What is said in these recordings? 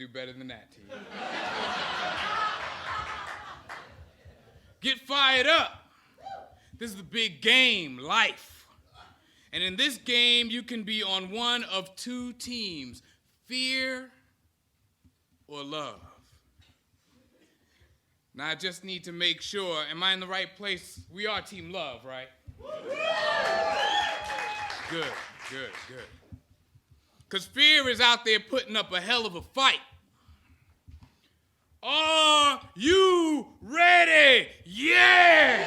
do better than that, team. Get fired up. This is the big game, life. And in this game, you can be on one of two teams, fear or love. Now, I just need to make sure, am I in the right place? We are team love, right? Good. Because fear is out there putting up a hell of a fight. Are you ready? Yeah!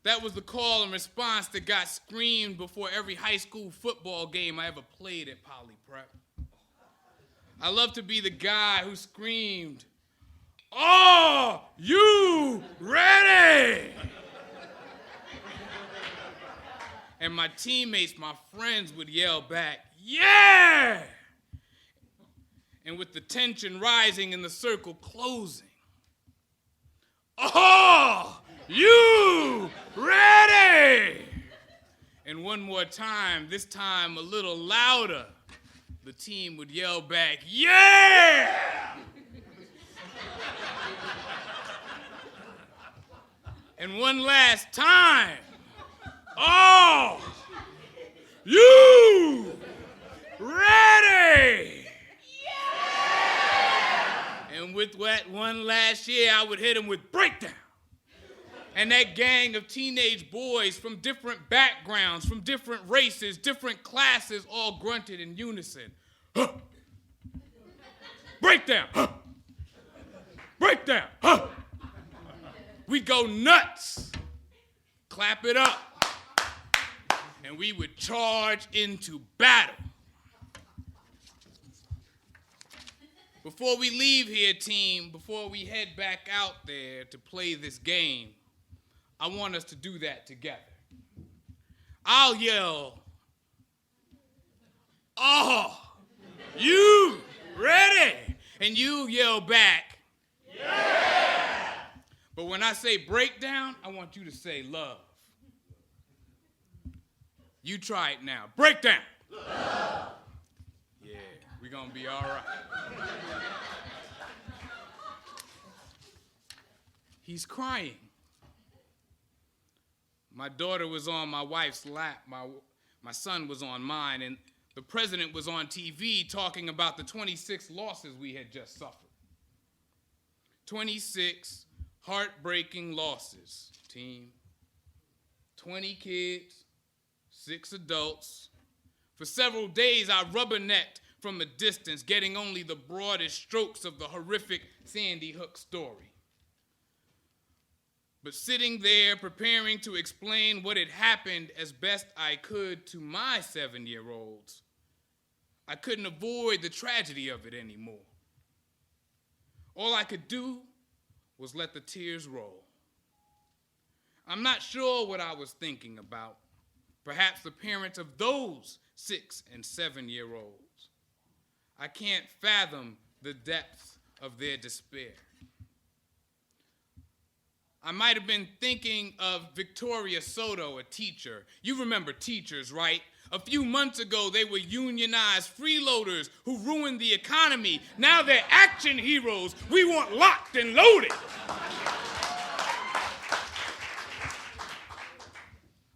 That was the call and response that got screamed before every high school football game I ever played at Poly Prep. I love to be the guy who screamed, "Are you ready?" And my teammates, my friends would yell back, "Yeah!" And with the tension rising and the circle closing, "Are you ready?" And one more time, this time a little louder, the team would yell back, "Yeah!" And one last time, "Are you ready?" Yeah! And with that one last year, I would hit him with breakdown. And that gang of teenage boys from different backgrounds, from different races, different classes, all grunted in unison. Huh. Breakdown. Huh. Breakdown. Huh. We'd go nuts. Clap it up. And we would charge into battle. Before we leave here, team, before we head back out there to play this game, I want us to do that together. I'll yell, "Oh, you ready?" And you yell back, "Yeah!" But when I say breakdown, I want you to say love. You try it now. Breakdown. Love. Yeah, we're going to be all right. He's crying. My daughter was on my wife's lap. My son was on mine, and the president was on TV talking about the 26 losses we had just suffered. 26 heartbreaking losses, team. 20 kids, 6 adults. For several days, I rubbernecked from a distance, getting only the broadest strokes of the horrific Sandy Hook story. But sitting there preparing to explain what had happened as best I could to my 7-year-olds, I couldn't avoid the tragedy of it anymore. All I could do was let the tears roll. I'm not sure what I was thinking about. Perhaps the parents of those 6- and 7-year-olds. I can't fathom the depths of their despair. I might have been thinking of Victoria Soto, a teacher. You remember teachers, right? A few months ago, they were unionized freeloaders who ruined the economy. Now they're action heroes. We want locked and loaded.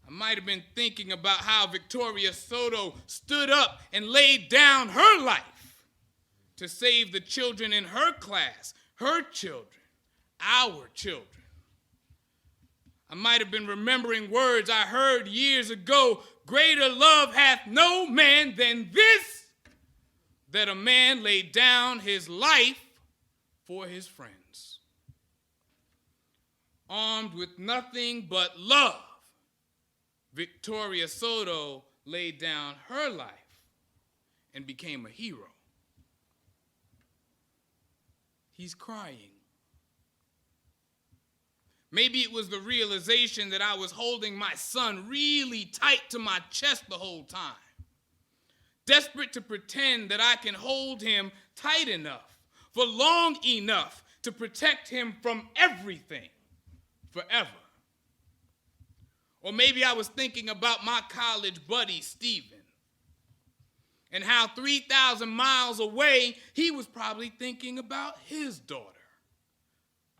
I might have been thinking about how Victoria Soto stood up and laid down her life to save the children in her class, her children, our children. I might have been remembering words I heard years ago. Greater love hath no man than this, that a man laid down his life for his friends. Armed with nothing but love, Victoria Soto laid down her life and became a hero. He's crying. Maybe it was the realization that I was holding my son really tight to my chest the whole time, desperate to pretend that I can hold him tight enough for long enough to protect him from everything forever. Or maybe I was thinking about my college buddy, Stephen, and how 3,000 miles away, he was probably thinking about his daughter,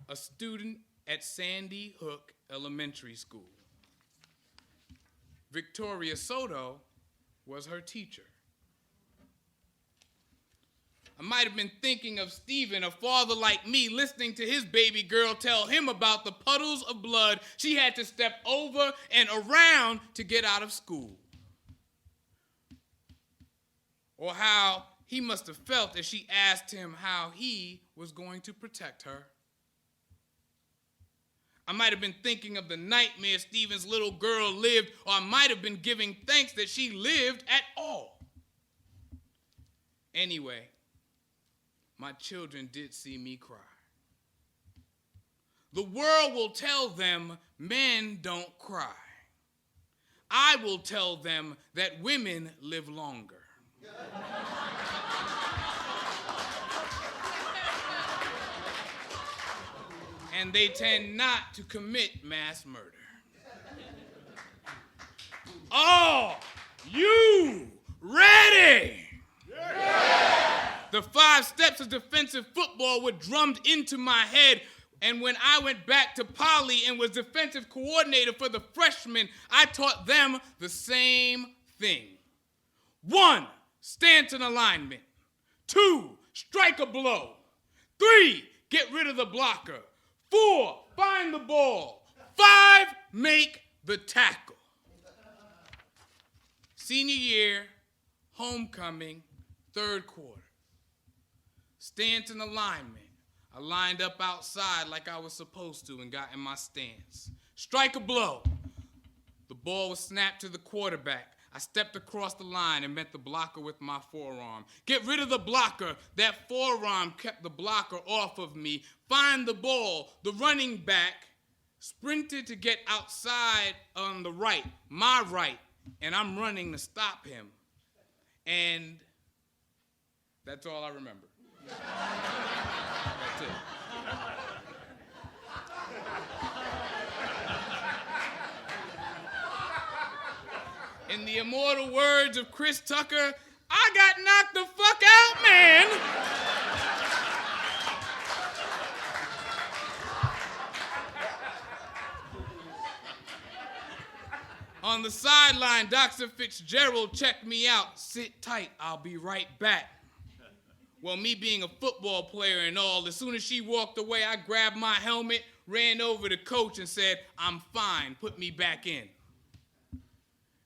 a student at Sandy Hook Elementary School. Victoria Soto was her teacher. I might have been thinking of Stephen, a father like me, listening to his baby girl tell him about the puddles of blood she had to step over and around to get out of school. Or how he must have felt as she asked him how he was going to protect her. I might have been thinking of the nightmare Stephen's little girl lived, or I might have been giving thanks that she lived at all. Anyway, my children did see me cry. The world will tell them men don't cry. I will tell them that women live longer. And they tend not to commit mass murder. Are you ready? Yeah. The 5 steps of defensive football were drummed into my head, and when I went back to Poly and was defensive coordinator for the freshmen, I taught them the same thing. 1, stance and alignment. 2, strike a blow. 3, get rid of the blocker. 4, find the ball. 5, make the tackle. Senior year, homecoming, 3rd quarter. Stance and alignment. I lined up outside like I was supposed to and got in my stance. Strike a blow. The ball was snapped to the quarterback. I stepped across the line and met the blocker with my forearm. Get rid of the blocker. That forearm kept the blocker off of me. Find the ball. The running back sprinted to get outside on the right, my right, and I'm running to stop him. And that's all I remember. That's it. In the immortal words of Chris Tucker, I got knocked the fuck out, man. On the sideline, Dr. Fitzgerald checked me out. Sit tight, I'll be right back. Well, me being a football player and all, as soon as she walked away, I grabbed my helmet, ran over to coach and said, I'm fine, put me back in.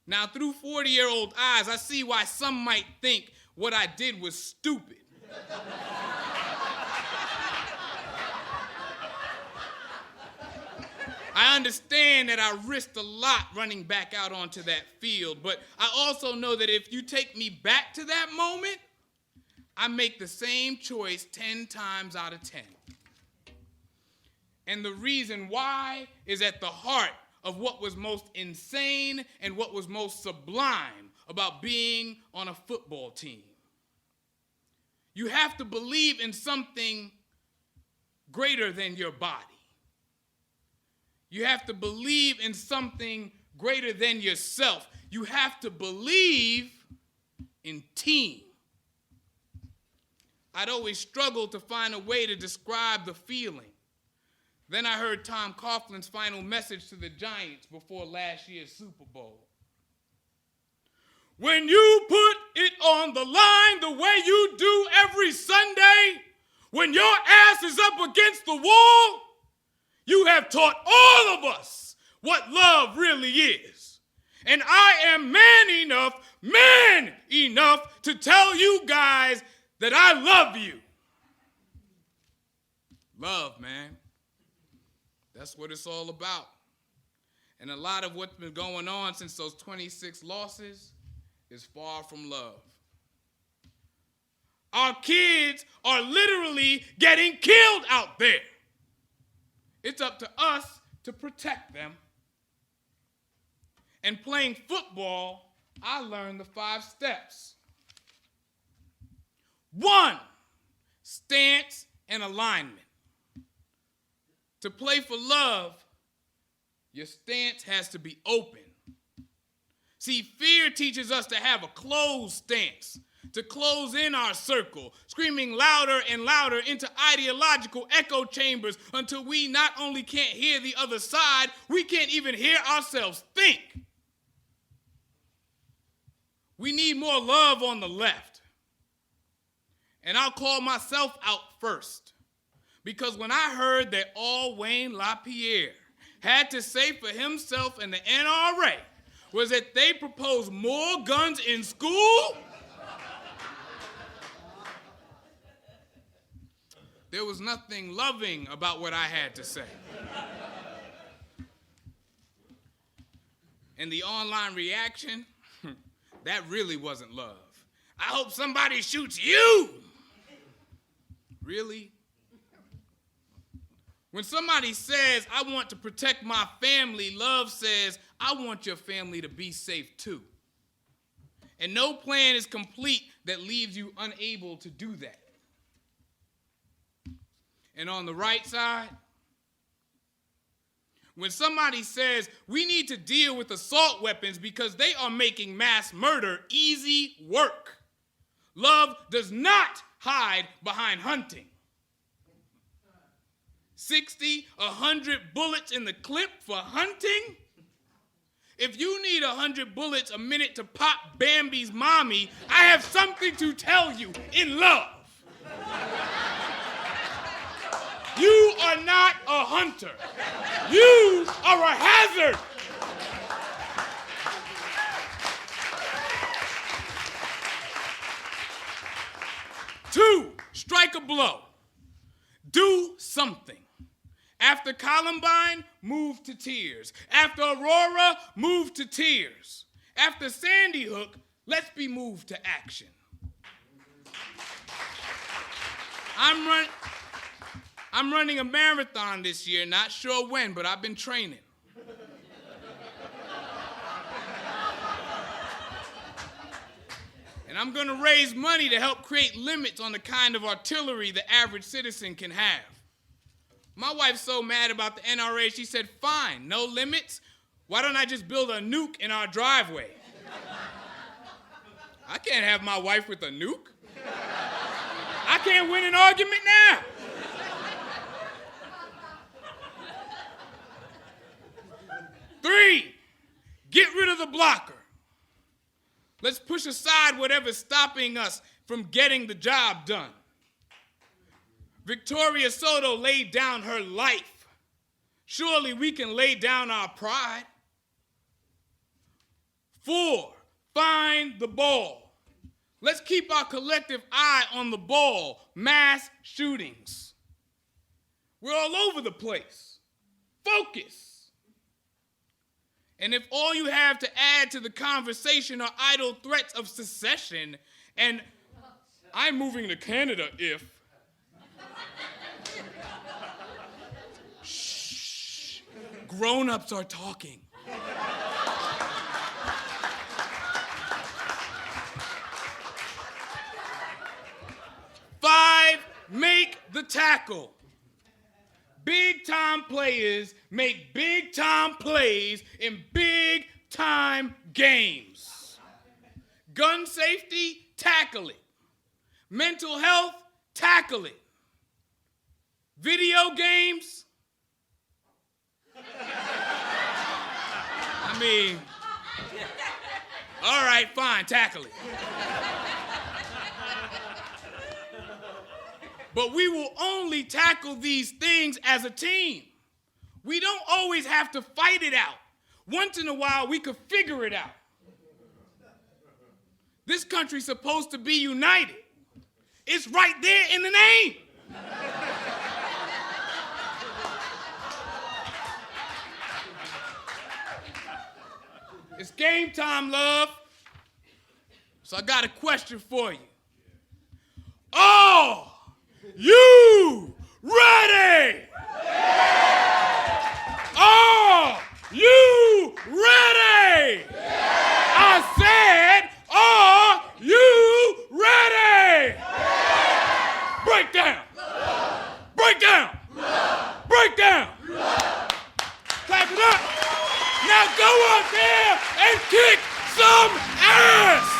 Now, through 40-year-old eyes, I see why some might think what I did was stupid. I understand that I risked a lot running back out onto that field, but I also know that if you take me back to that moment, I make the same choice 10 times out of 10. And the reason why is at the heart of what was most insane and what was most sublime about being on a football team. You have to believe in something greater than your body. You have to believe in something greater than yourself. You have to believe in team. I'd always struggled to find a way to describe the feeling. Then I heard Tom Coughlin's final message to the Giants before last year's Super Bowl. When you put it on the line the way you do every Sunday, when your ass is up against the wall, you have taught all of us what love really is. And I am man enough to tell you guys that I love you. Love, man. That's what it's all about. And a lot of what's been going on since those 26 losses is far from love. Our kids are literally getting killed out there. It's up to us to protect them. And playing football, I learned the 5 steps. 1, stance and alignment. To play for love, your stance has to be open. See, fear teaches us to have a closed stance, to close in our circle, screaming louder and louder into ideological echo chambers until we not only can't hear the other side, we can't even hear ourselves think. We need more love on the left. And I'll call myself out first. Because when I heard that all Wayne LaPierre had to say for himself and the NRA was that they proposed more guns in school, there was nothing loving about what I had to say. And the online reaction, that really wasn't love. I hope somebody shoots you. Really? When somebody says, I want to protect my family, love says, I want your family to be safe too. And no plan is complete that leaves you unable to do that. And on the right side, when somebody says we need to deal with assault weapons because they are making mass murder easy work, love does not hide behind hunting. 60, 100 bullets in the clip for hunting? If you need 100 bullets a minute to pop Bambi's mommy, I have something to tell you in love. You are not a hunter. You are a hazard. Two, strike a blow. Do something. After Columbine, move to tears. After Aurora, move to tears. After Sandy Hook, let's be moved to action. I'm running a marathon this year, not sure when, but I've been training. And I'm going to raise money to help create limits on the kind of artillery the average citizen can have. My wife's so mad about the NRA, she said, fine, no limits. Why don't I just build a nuke in our driveway? I can't have my wife with a nuke. I can't win an argument now. Three, get rid of the blocker. Let's push aside whatever's stopping us from getting the job done. Victoria Soto laid down her life. Surely we can lay down our pride. 4, find the ball. Let's keep our collective eye on the ball. Mass shootings. We're all over the place. Focus. And if all you have to add to the conversation are idle threats of secession and I'm moving to Canada if... Shh. Grown-ups are talking. 5, make the tackle. Big-time players make big-time plays in big-time games. Gun safety, tackle it. Mental health, tackle it. Video games, all right, fine, tackle it. But we will only tackle these things as a team. We don't always have to fight it out. Once in a while, we could figure it out. This country's supposed to be united. It's right there in the name. It's game time, love. So I got a question for you. Are you ready? Yeah. Are you ready? Yeah. I said, are you ready? Yeah. Break down. Break down. Break down. Clap it up. Now go out there and kick some ass.